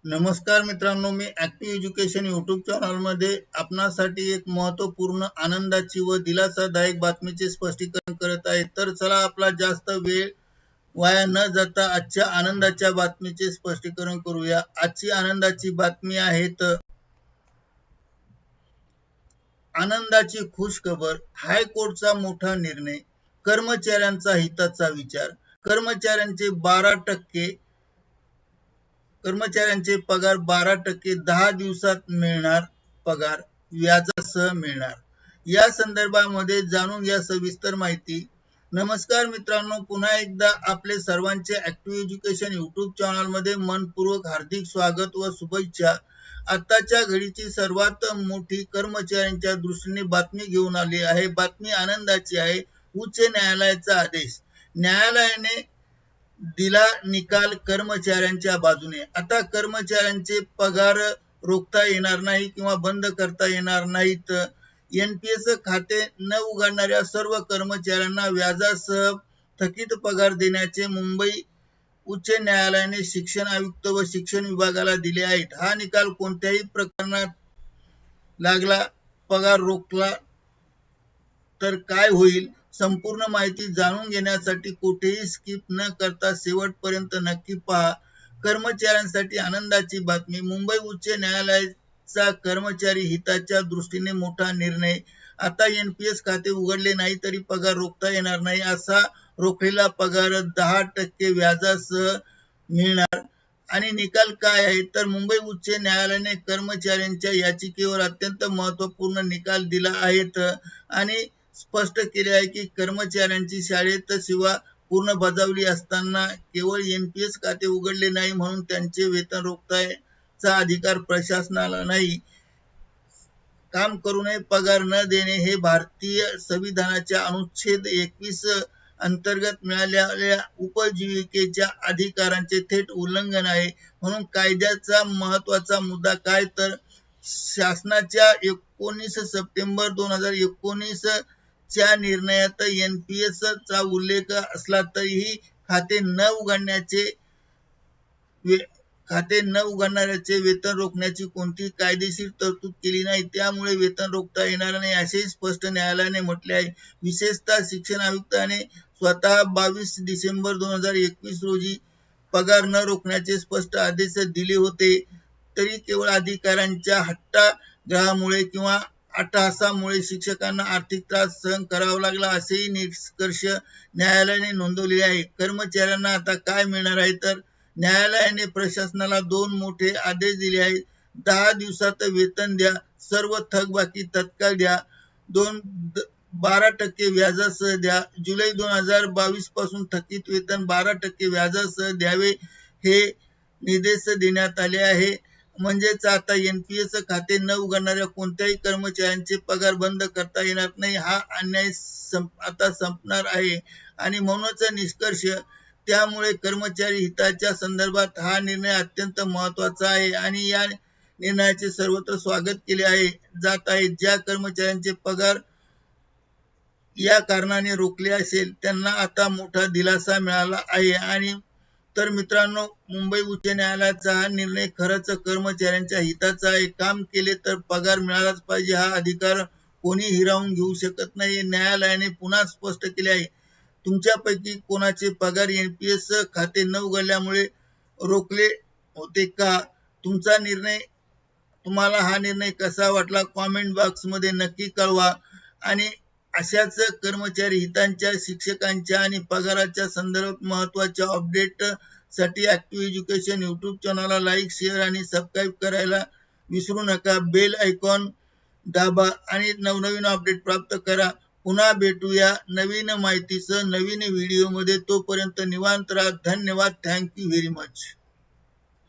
नमस्कार मित्रांनो, मी active education YouTube चॅनलमध्ये आपणासाठी एक महत्त्वपूर्ण आनंदाची व दिलासादायक बातमीचे स्पष्टीकरण करत आहे। तर चला आपला जास्त वेळ वाया न जाता आजच्या आनंदाच्या बातमीचे स्पष्टीकरण करूया। आजची आनंदाची बातमी आहे आनंदाची खुशखबर, हायकोर्टाचा मोठा निर्णय, कर्मचाऱ्यांचा हिताचा विचार, कर्मचाऱ्यांचे पगार 12% 10 दिवसात मिळणार पगार व्याजासह मिळणार। या संदर्भामध्ये जाणून घ्या सविस्तर माहिती। नमस्कार मित्रांनो, पुन्हा एकदा आपले सर्वांचे ऍक्टिव्ह एज्युकेशन यूट्यूब चॅनलमध्ये मनपूर्वक हार्दिक स्वागत व शुभेच्छा। आताच्या घडीची सर्वात मोठी कर्मचाऱ्यांच्या दृष्टीने बातमी घेऊन आली आहे। बातमी आनंदाची आहे। उच्च न्यायालयाचा आदेश, न्यायालयाने दिला निकाल कर्मचाऱ्यांच्या बाजूने। आता कर्मचाऱ्यांचे पगार रोखता येणार नाही किंवा बंद करता येणार नाहीत। एनपीएस खाते न उघडणाऱ्या सर्व कर्मचाऱ्यांना व्याजासह थकीत पगार देण्याचे मुंबई उच्च न्यायालयाने शिक्षण आयुक्त व शिक्षण विभागाला दिले आहेत। हा निकाल कोणत्याही प्रकरणात लागला, पगार रोखला तर काय होईल, संपूर्ण माहिती जाणून घेण्यासाठी कुठेही स्किप न करता शेवटपर्यंत नक्की पहा। कर्मचाऱ्यांसाठी आनंदाची बातमी, मुंबई उच्च न्यायालयाचा कर्मचारी हिताच्या दृष्टीने मोठा निर्णय। आता एनपीएस खाते उघडले नाही तरी पगार रोखता येणार नाही। असा रोखलेला पगार 10% व्याजासह मिळणार। आणि निकाल काय आहे तर मुंबई उच्च न्यायालयाने कर्मचाऱ्यांच्या याचिकेवर अत्यंत महत्त्वपूर्ण निकाल दिला आहे आणि स्पष्ट केले आहे की कर्मचाऱ्यांची शाळेत सेवा पूर्ण बजावली असताना केवळ एनपीएस खाते उघडले नाही म्हणून त्यांचे वेतन रोखण्याचा अधिकार प्रशासनाला नाही। काम करूनही पगार न देणे हे भारतीय संविधानाच्या अनुच्छेद 21 अंतर्गत मिळालेल्या उपजीविकेच्या अधिकारांचे थेट उल्लंघन आहे। म्हणून कायद्याचा महत्त्वाचा मुद्दा काय तर शासनाच्या 19 सप्टेंबर 2019 च्या निर्णयात एनपीएस चा उल्लेख असला तरीही खाते न उघडणाऱ्याचे वेतन रोखण्याची कोणतीही कायदेशीर तरतूद केली नाही। त्यामुळे वेतन रोखता येणार नाही असेही स्पष्ट न्यायालयाने म्हटले आहे। विशेषतः शिक्षण आयुक्ताने स्वतः 22 डिसेंबर 2021 रोजी पगार न रोखण्याचे स्पष्ट आदेश दिले होते, तरी केवळ अधिकाऱ्यांच्या हट्टाग्रहामुळे किंवा अट्टहासामुळे शिक्षकांना आर्थिक त्रास सहन करावा लागला असेही निष्कर्ष न्यायालयाने नोंदवले आहे। कर्मचाऱ्यांना आता काय मिळणार आहे तर न्यायालयाने प्रशासनाला 2 मोठे आदेश दिले आहेत। 10 दिवसात वेतन द्या, सर्व थकबाकी तत्काळ द्या, 12% व्याजासह द्या। जुलै 2022 पासून थकीत वेतन 12% व्याजासह द्यावे हे निर्देश देण्यात आले आहे। म्हणजेच आता एनपीएस खाते न उघडणाऱ्या कोणत्याही कर्मचाऱ्यांचे पगार बंद करता येणार नाही। हा अन्याय आता संपणार आहे आणि म्हणूनच निष्कर्ष, त्यामुळे कर्मचारी हिताच्या संदर्भात हा निर्णय अत्यंत महत्त्वाचा आहे आणि या निर्णयाचे सर्वत्र स्वागत केले जात आहे। ज्या कर्मचाऱ्यांचे पगार या कारणाने रोखले असेल त्यांना आता मोठा दिलासा मिळाला आहे। आणि तर मित्रांनो, मुंबई उच्च न्यायालयाचा हा निर्णय खरंच कर्मचाऱ्यांच्या हिताचा आहे। काम केले तर पगार मिळालाच पाहिजे, हा अधिकार कोणी हिरावून घेऊ शकत नाही। न्यायालयाने पुन्हा स्पष्ट केले आहे, तुमच्यापैकी कोणाचे पगार एनपीएस खाते न उघडल्यामुळे रोखले होते का? तुम्हाला हा निर्णय कसा वाटला कॉमेंट बॉक्समध्ये नक्की कळवा। आणि अशाच कर्मचारी हितांच्या, शिक्षकांच्या आणि पगाराच्या संदर्भात महत्त्वाच्या अपडेट साठी ऍक्टिव्ह एज्युकेशन यूट्यूब चॅनलला लाईक, शेअर आणि सबस्क्राईब करायला विसरू नका। बेल आयकॉन दाबा आणि नवनवीन अपडेट प्राप्त करा। पुन्हा भेटूया नवीन माहितीसह नवीन व्हिडिओमध्ये। तोपर्यंत निवांत राहा। धन्यवाद। Thank you very much.